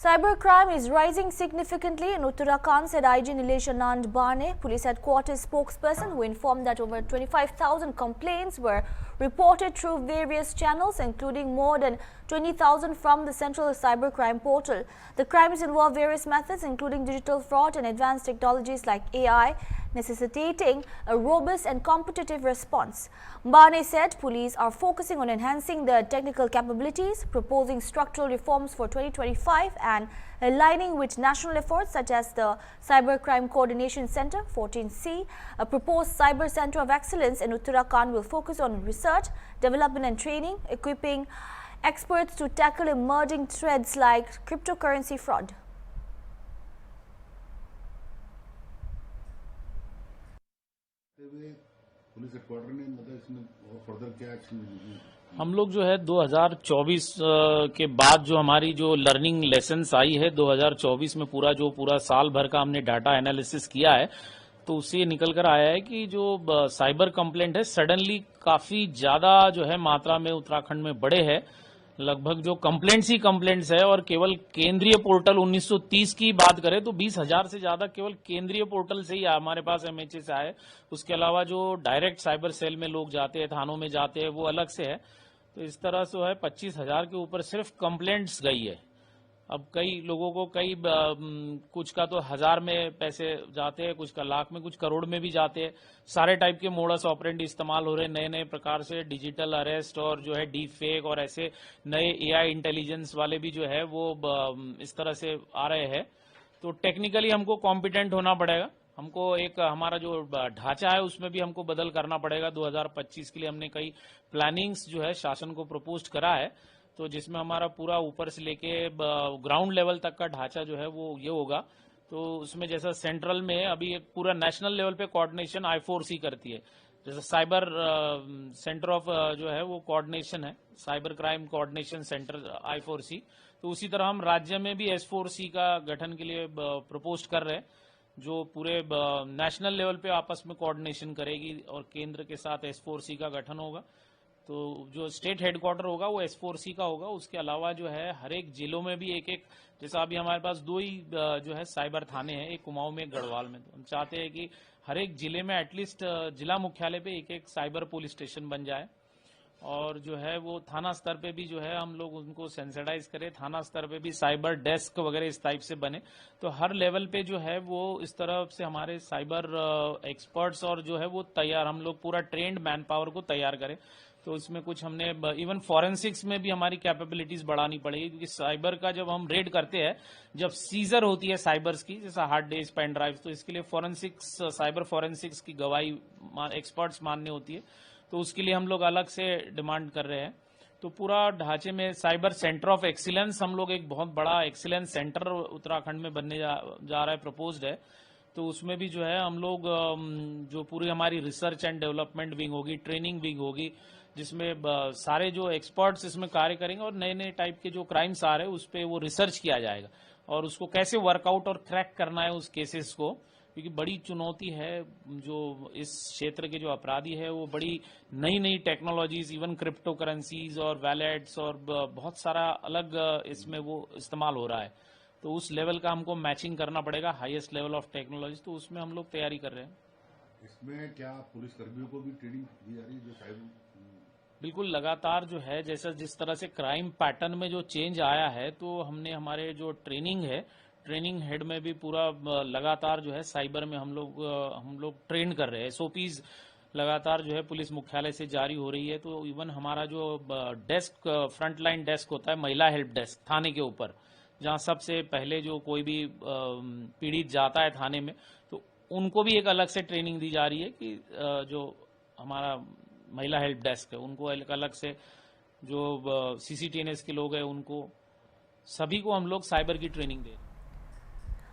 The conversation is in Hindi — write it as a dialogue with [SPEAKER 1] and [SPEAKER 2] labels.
[SPEAKER 1] Cybercrime is rising significantly in Uttarakhand, said IG Nilesh Anand Barne, police headquarters spokesperson, who informed that over 25,000 complaints were reported through various channels, including more than 20,000 from the Central Cybercrime Portal. The crimes involve various methods, including digital fraud and advanced technologies like AI, necessitating a robust and competitive response. Barne said police are focusing on enhancing their technical capabilities, proposing structural reforms for 2025 and aligning with national efforts such as the Cybercrime Coordination Center 14C. A proposed Cyber Center of Excellence in Uttarakhand will focus on research, development and training, equipping experts to tackle emerging threats like cryptocurrency fraud.
[SPEAKER 2] Police headquarter ने मतलब इसमें फर्दर क्या एक्शन लेंगे?
[SPEAKER 3] हम लोग जो है 2024 के बाद जो हमारी जो लर्निंग लेसन्स आई है 2024 में पूरा साल भर का हमने डाटा एनालिसिस किया है, तो उससे निकल कर आया है कि जो साइबर कंप्लेंट है सडनली काफी ज्यादा जो है मात्रा में उत्तराखंड में बढ़े है। लगभग जो कंप्लेंट्स ही कंप्लेंट्स है और केवल केंद्रीय पोर्टल 1930 की बात करें तो 20,000 से ज्यादा केवल केंद्रीय पोर्टल से ही हमारे पास एमएचए से आए। उसके अलावा जो डायरेक्ट साइबर सेल में लोग जाते हैं, थानों में जाते हैं, वो अलग से है। तो इस तरह से है 25,000 के ऊपर सिर्फ कंप्लेंट्स गई है। अब कई लोगों को कुछ का तो 1000 में पैसे जाते हैं, कुछ का लाख में, कुछ करोड़ में भी जाते हैं। सारे टाइप के मोडस ऑपरेंडी इस्तेमाल हो रहे हैं, नए नए प्रकार से डिजिटल अरेस्ट और जो है डीप फेक और ऐसे नए एआई इंटेलिजेंस वाले भी जो है वो इस तरह से आ रहे हैं। तो टेक्निकली हमको कॉम्पिटेंट होना पड़ेगा। हमको एक हमारा जो ढांचा है उसमें भी हमको बदल करना पड़ेगा। 2025 के लिए हमने कई प्लानिंग्स जो है शासन को प्रपोज करा है, तो जिसमें हमारा पूरा ऊपर से लेके ग्राउंड लेवल तक का ढांचा जो है वो ये होगा। तो उसमें जैसा सेंट्रल में अभी एक पूरा नेशनल लेवल पे कोऑर्डिनेशन I4C करती है, जैसे साइबर सेंटर ऑफ जो है वो कोऑर्डिनेशन है, cyber crime coordination centre I4C। तो उसी तरह हम राज्य में भी S4C का गठन के लिए प्रपोज कर रहे हैं, जो पूरे नेशनल लेवल पे आपस में कोऑर्डिनेशन करेगी और केंद्र के साथ S4C का गठन होगा। तो जो स्टेट हेडक्वार्टर होगा वो S4C का होगा। उसके अलावा जो है हर एक जिलों में भी एक जैसा अभी हमारे पास 2 ही जो है साइबर थाने हैं, एक कुमाऊं में, एक गढ़वाल में। तो हम चाहते हैं कि हर एक जिले में एटलीस्ट जिला मुख्यालय पे एक साइबर पुलिस स्टेशन बन जाए और जो है वो थाना स्तर पे भी जो है हम लोग उनको सेंसिटाइज करें, थाना स्तर पे भी साइबर डेस्क वगैरह इस टाइप से बने। तो हर लेवल पे जो है वो इस तरह से हमारे साइबर एक्सपर्ट्स और जो है वो तैयार, हम लोग पूरा ट्रेंड मैन पावर को तैयार करें। तो इसमें कुछ हमने इवन फॉरेंसिक्स में भी हमारी कैपेबिलिटीज बढ़ानी पड़ेगी, क्योंकि साइबर का जब हम रेड करते हैं, जब सीजर होती है साइबर्स की, जैसा हार्ड डिस्क, पेन ड्राइव, तो इसके लिए फॉरेंसिक्स, साइबर फॉरेंसिक्स की गवाही एक्सपर्ट्स माननी होती है। तो उसके लिए हम लोग अलग से डिमांड कर रहे हैं। तो पूरा ढांचे में साइबर सेंटर ऑफ एक्सीलेंस, हम लोग एक बहुत बड़ा एक्सीलेंस सेंटर उत्तराखंड में बनने जा रहा है, प्रपोज्ड है। तो उसमें भी जो है हम लोग जो पूरी हमारी रिसर्च एंड डेवलपमेंट विंग होगी, ट्रेनिंग विंग होगी, जिसमें सारे जो एक्सपर्ट्स इसमें कार्य करेंगे और नए नए टाइप के जो क्राइम्स आ रहे हैं उस पर वो रिसर्च किया जाएगा और उसको कैसे वर्कआउट और क्रैक करना है उस केसेस को, क्योंकि बड़ी चुनौती है। जो इस क्षेत्र के जो अपराधी है वो बड़ी नई नई टेक्नोलॉजीज, इवन क्रिप्टो करेंसीज और वैलेट्स और बहुत सारा अलग इसमें वो इस्तेमाल हो रहा है। तो उस लेवल का हमको मैचिंग करना पड़ेगा, हाईएस्ट लेवल ऑफ टेक्नोलॉजी। तो उसमें हम लोग तैयारी कर रहे हैं।
[SPEAKER 2] इसमें क्या पुलिस कर्मियों को भी ट्रेनिंग दी जा रही है? जो साइबर
[SPEAKER 3] बिल्कुल लगातार जो है, जैसा जिस तरह से क्राइम पैटर्न में जो चेंज आया है, तो हमने हमारे जो ट्रेनिंग है, ट्रेनिंग हेड में भी पूरा लगातार जो है साइबर में हम लोग ट्रेन कर रहे हैं। SOPs लगातार जो है पुलिस मुख्यालय से जारी हो रही है। तो इवन हमारा जो डेस्क, फ्रंटलाइन डेस्क होता है, महिला हेल्प डेस्क थाने के ऊपर, जहां सबसे पहले जो कोई भी पीड़ित जाता है थाने में, तो उनको भी एक अलग से ट्रेनिंग दी जा रही है कि जो हमारा महिला हेल्प डेस्क है उनको अलग से, जो CCTNS के लोग हैं उनको, सभी को हम लोग साइबर की ट्रेनिंग दे रहे हैं।